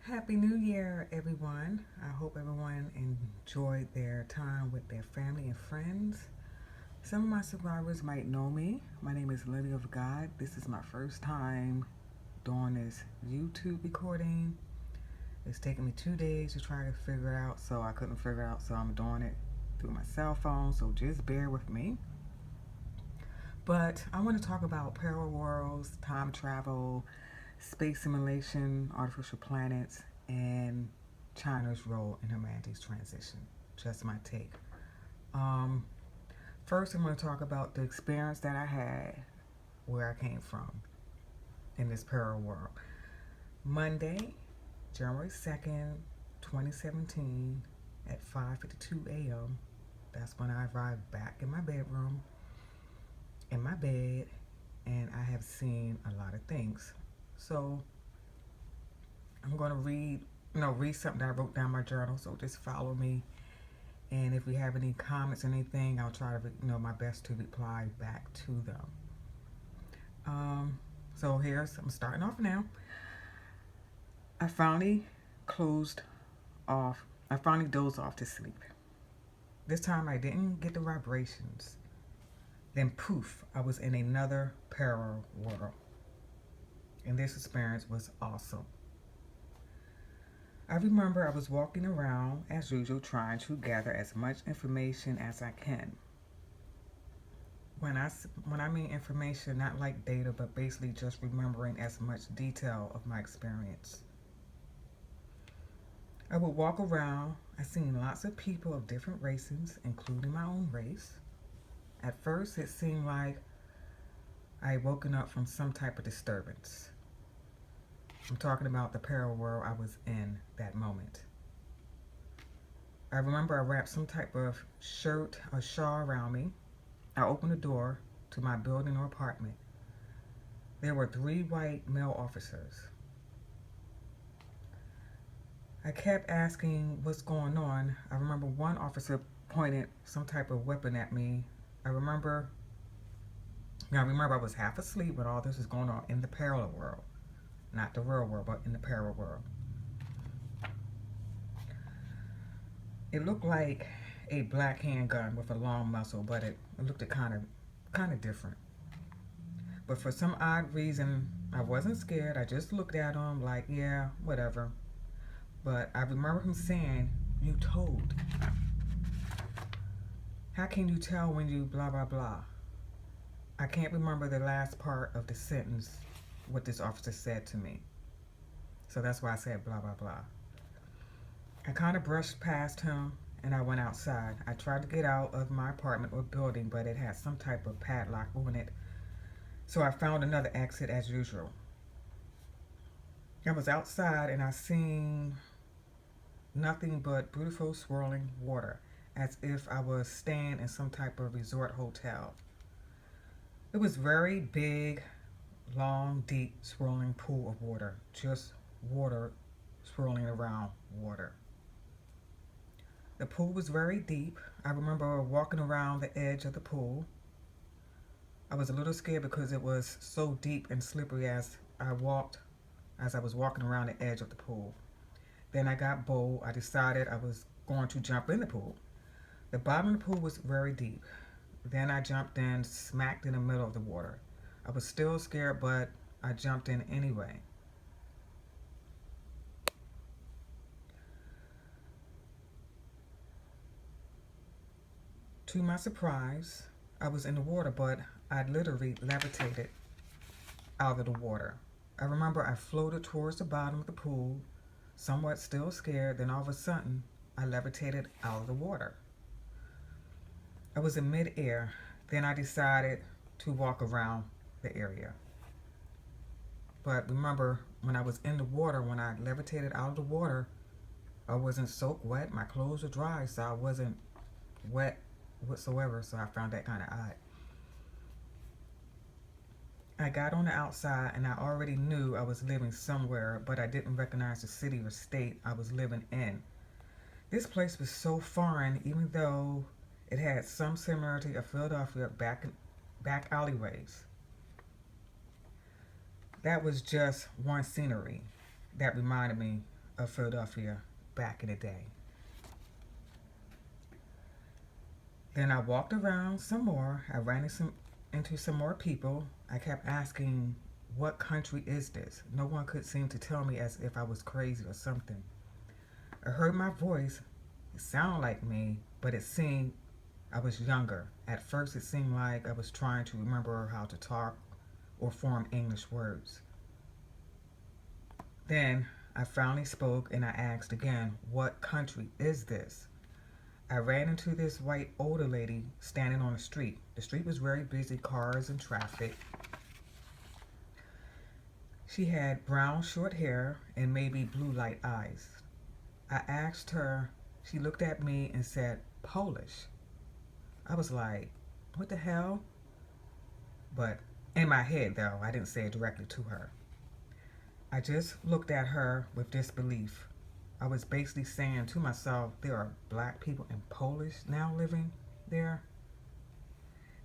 Happy New Year, everyone. I hope everyone enjoyed their time with their family and friends. Some of my survivors might know me. My name is Lily of God. This is my first time doing this YouTube recording. It's taken me 2 days to try to figure it out, so I couldn't figure it out, so I'm doing it through my cell phone, so just bear with me. But I want to talk about parallel worlds, time travel, space simulation, artificial planets, and China's role in humanity's transition. Just my take. Um, First, I'm going to talk about the experience that I had where I came from in this parallel world. Monday, January 2nd, 2017, at 5:52 a.m. That's when I arrived back in my bedroom, in my bed, and I have seen a lot of things. So I'm going to read something that I wrote down in my journal. So just follow me, and if we have any comments or anything, I'll try to my best to reply back to them. So I'm starting off now. I finally closed off. I finally dozed off to sleep. This time I didn't get the vibrations. Then poof, I was in another parallel world. And this experience was awesome. I remember I was walking around as usual trying to gather as much information as I can. When I mean information, not like data, but basically just remembering as much detail of my experience. I would walk around. I seen lots of people of different races, including my own race. At first, it seemed like I had woken up from some type of disturbance. I'm talking about the parallel world I was in that moment. I remember I wrapped some type of shirt or shawl around me. I opened the door to my building or apartment. There were 3 white male officers. I kept asking what's going on. I remember one officer pointed some type of weapon at me. I remember I was half asleep when all this was going on in the parallel world. Not the real world, but in the parallel world. It looked like a black handgun with a long muzzle, but it looked kind of different. But for some odd reason, I wasn't scared. I just looked at him like, yeah, whatever. But I remember him saying, "You told. How can you tell when you blah, blah, blah?" I can't remember the last part of the sentence, what this officer said to me. So that's why I said blah, blah, blah. I kind of brushed past him and I went outside. I tried to get out of my apartment or building, but it had some type of padlock on it. So I found another exit as usual. I was outside and I seen nothing but beautiful swirling water, as if I was staying in some type of resort hotel. It was very big, long, deep, swirling pool of water. Just water swirling around water. The pool was very deep. I remember walking around the edge of the pool. I was a little scared because it was so deep and slippery as I was walking around the edge of the pool. Then I got bold. I decided I was going to jump in the pool. The bottom of the pool was very deep. Then I jumped in, smacked in the middle of the water. I was still scared, but I jumped in anyway. To my surprise, I was in the water, but I literally levitated out of the water. I remember I floated towards the bottom of the pool, somewhat still scared, then all of a sudden, I levitated out of the water. I was in midair, then I decided to walk around the area. But remember, when I was in the water, when I levitated out of the water, I wasn't soaked wet. My clothes were dry, so I wasn't wet whatsoever, so I found that kind of odd. I got on the outside and I already knew I was living somewhere, but I didn't recognize the city or state I was living in. This place was so foreign, even though it had some similarity of Philadelphia back alleyways. That was just one scenery that reminded me of Philadelphia back in the day. Then I walked around some more. I ran into some more people. I kept asking, what country is this? No one could seem to tell me, as if I was crazy or something. I heard my voice. It sounded like me, but it seemed I was younger. At first, it seemed like I was trying to remember how to talk or form English words. Then I finally spoke and I asked again, what country is this? I ran into this white older lady standing on the street. The street was very busy, cars and traffic. She had brown short hair and maybe blue light eyes. I asked her, she looked at me and said, Polish. I was like, what the hell? But in my head, though, I didn't say it directly to her. I just looked at her with disbelief. I was basically saying to myself, there are black people in Polish now living there.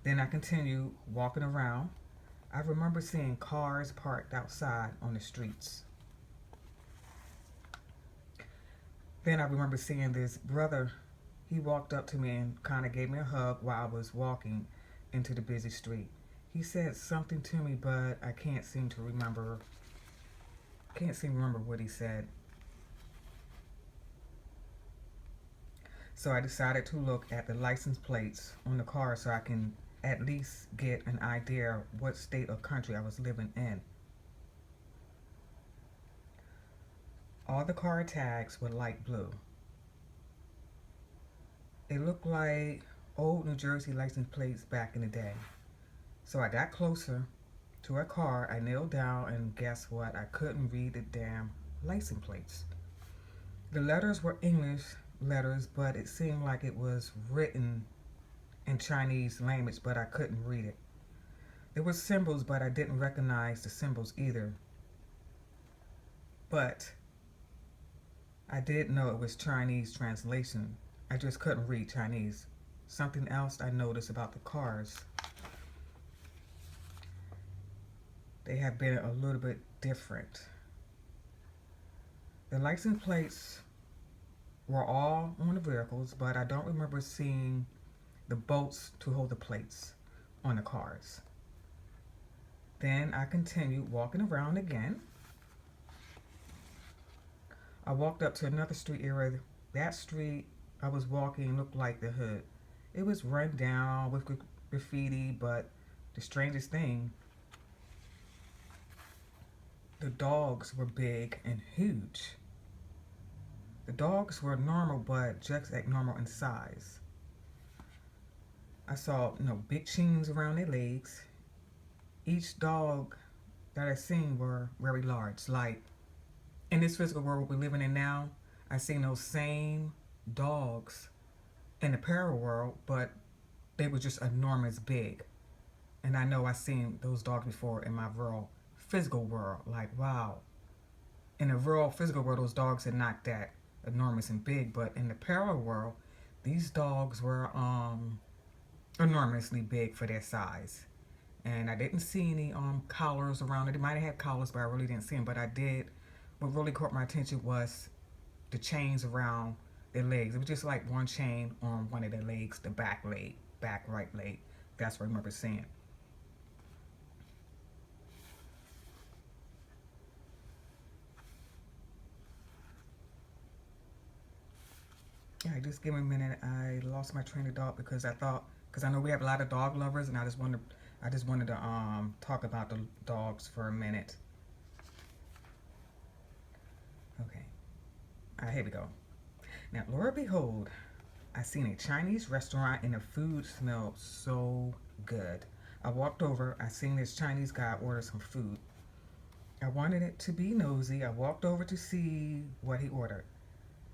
Then I continued walking around. I remember seeing cars parked outside on the streets. Then I remember seeing this brother. He walked up to me and kind of gave me a hug while I was walking into the busy street. He said something to me, but I can't seem to remember what he said. So I decided to look at the license plates on the car so I can at least get an idea what state or country I was living in. All the car tags were light blue. It looked like old New Jersey license plates back in the day. So I got closer to a car. I knelt down and guess what? I couldn't read the damn license plates. The letters were English letters, but it seemed like it was written in Chinese language, but I couldn't read it. There were symbols, but I didn't recognize the symbols either. But I did know it was Chinese translation. I just couldn't read Chinese. Something else I noticed about the cars, they have been a little bit different. The license plates were all on the vehicles, but I don't remember seeing the bolts to hold the plates on the cars. Then I continued walking around again. I walked up to another street area. That street I was walking looked like the hood. It was run down with graffiti, but the strangest thing, the dogs were big and huge. The dogs were normal, but just abnormal in size. I saw, big chains around their legs. Each dog that I seen were very large. Like, in this physical world we're living in now, I seen those same dogs in the parallel world, but they were just enormous big. And I know I seen those dogs before in my real physical world. Like, wow. In the real physical world, those dogs are not that enormous and big, but in the parallel world, these dogs were enormously big for their size. And I didn't see any collars around it. They might have had collars, but I really didn't see them. But I did. What really caught my attention was the chains around their legs. It was just like one chain on one of their legs, the back right leg. That's what I remember seeing. Yeah, just give me a minute. I lost my train of thought because I know we have a lot of dog lovers, and I just wanted to talk about the dogs for a minute. Okay. All right, here we go. Now, lo and behold, I seen a Chinese restaurant and the food smelled so good. I walked over. I seen this Chinese guy order some food. I wanted it to be nosy. I walked over to see what he ordered.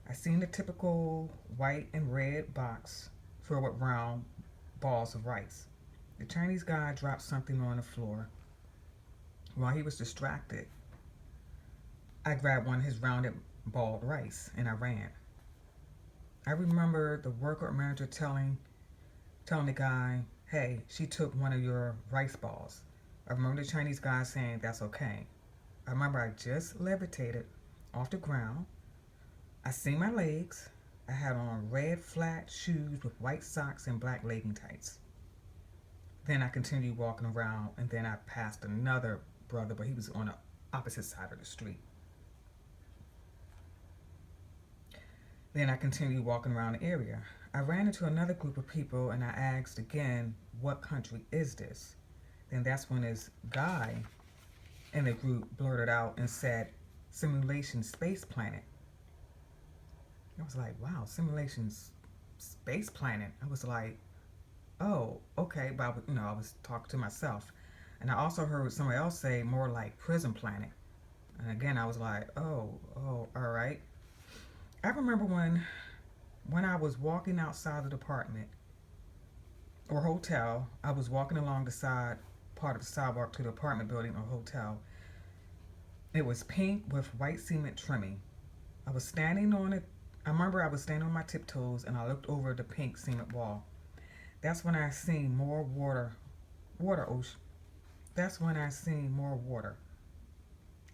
I seen the typical white and red box filled with round balls of rice. The Chinese guy dropped something on the floor. While he was distracted, I grabbed one of his rounded balled rice and I ran. I remember the worker or manager telling the guy, hey, she took one of your rice balls. I remember the Chinese guy saying, that's okay. I remember I just levitated off the ground. I seen my legs. I had on red flat shoes with white socks and black legging tights. Then I continued walking around, and then I passed another brother, but he was on the opposite side of the street. Then I continued walking around the area. I ran into another group of people and I asked again, "What country is this?" Then that's when this guy in the group blurted out and said, "Simulation Space Planet." I was like, "Wow, Simulations Space Planet." I was like, "Oh, okay," but I was talking to myself. And I also heard somebody else say more like Prison Planet. And again, I was like, "Oh, all right." I remember when I was walking outside the apartment or hotel, I was walking along the side part of the sidewalk to the apartment building or hotel. It was pink with white cement trimming. I was standing on it. I remember I was standing on my tiptoes and I looked over the pink cement wall. That's when I seen more water ocean. That's when I seen more water,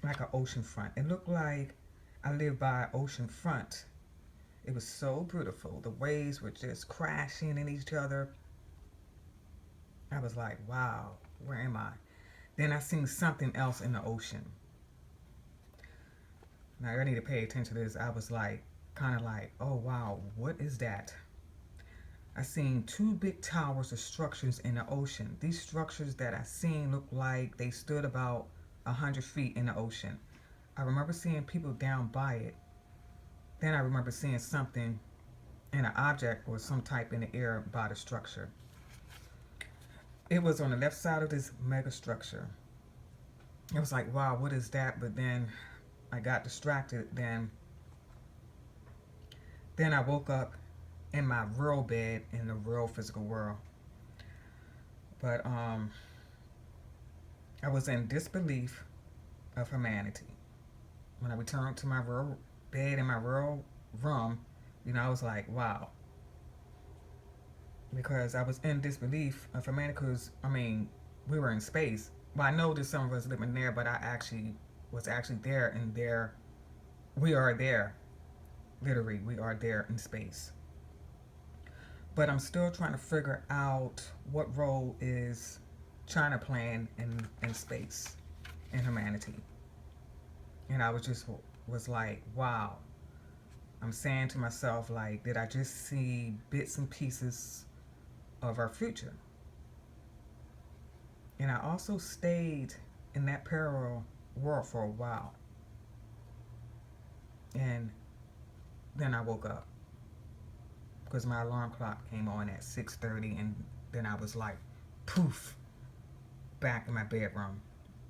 like an ocean front. It looked like I lived by ocean front. It was so beautiful. The waves were just crashing in each other. I was like, wow, where am I? Then I seen something else in the ocean. Now I need to pay attention to this. I was like, kind of like, oh wow, what is that? I seen two big towers of structures in the ocean. These structures that I seen looked like they stood about 100 feet in the ocean. I remember seeing people down by it. Then I remember seeing something in an object or some type in the air by the structure. It was on the left side of this mega structure. It was like, wow, what is that? But then I got distracted. Then I woke up in my real bed in the real physical world. But I was in disbelief of humanity. When I returned to my real bed in my real room, I was like, wow. Because I was in disbelief of humanity because, we were in space. Well, I know there's some of us living there, but I actually was actually there, and there, we are there. Literally, we are there in space. But I'm still trying to figure out what role is China playing in space, in humanity. And I was like, wow. I'm saying to myself, like, did I just see bits and pieces of our future? And I also stayed in that parallel world for a while. And then I woke up because my alarm clock came on at 6:30, and then I was like, poof, back in my bedroom.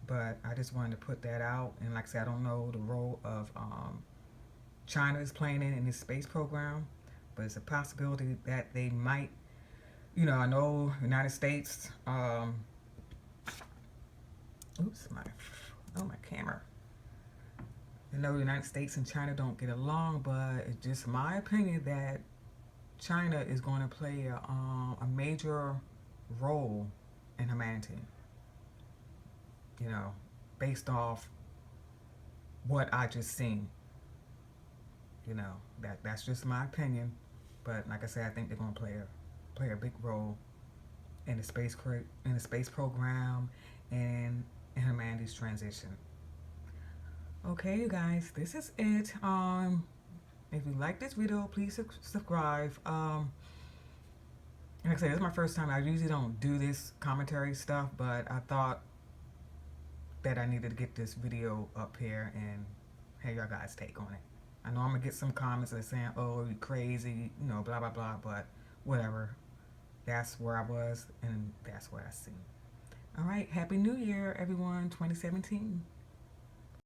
But I just wanted to put that out. And like I said, I don't know the role of China is playing in this space program, but it's a possibility that they might. I know United States. Oops, my camera. I know the United States and China don't get along, but it's just my opinion that China is going to play a major role in humanity. Based off what I just seen. That's just my opinion, but like I said, I think they're going to play a big role in the space program and in humanity's transition. Okay, you guys, this is it. If you like this video, please subscribe. Like I said, this is my first time. I usually don't do this commentary stuff, but I thought that I needed to get this video up here and have your guys' take on it. I know I'm gonna get some comments that are saying, "Oh, you crazy," blah blah blah, but whatever. That's where I was, and that's what I see. All right, Happy New Year, everyone, 2017.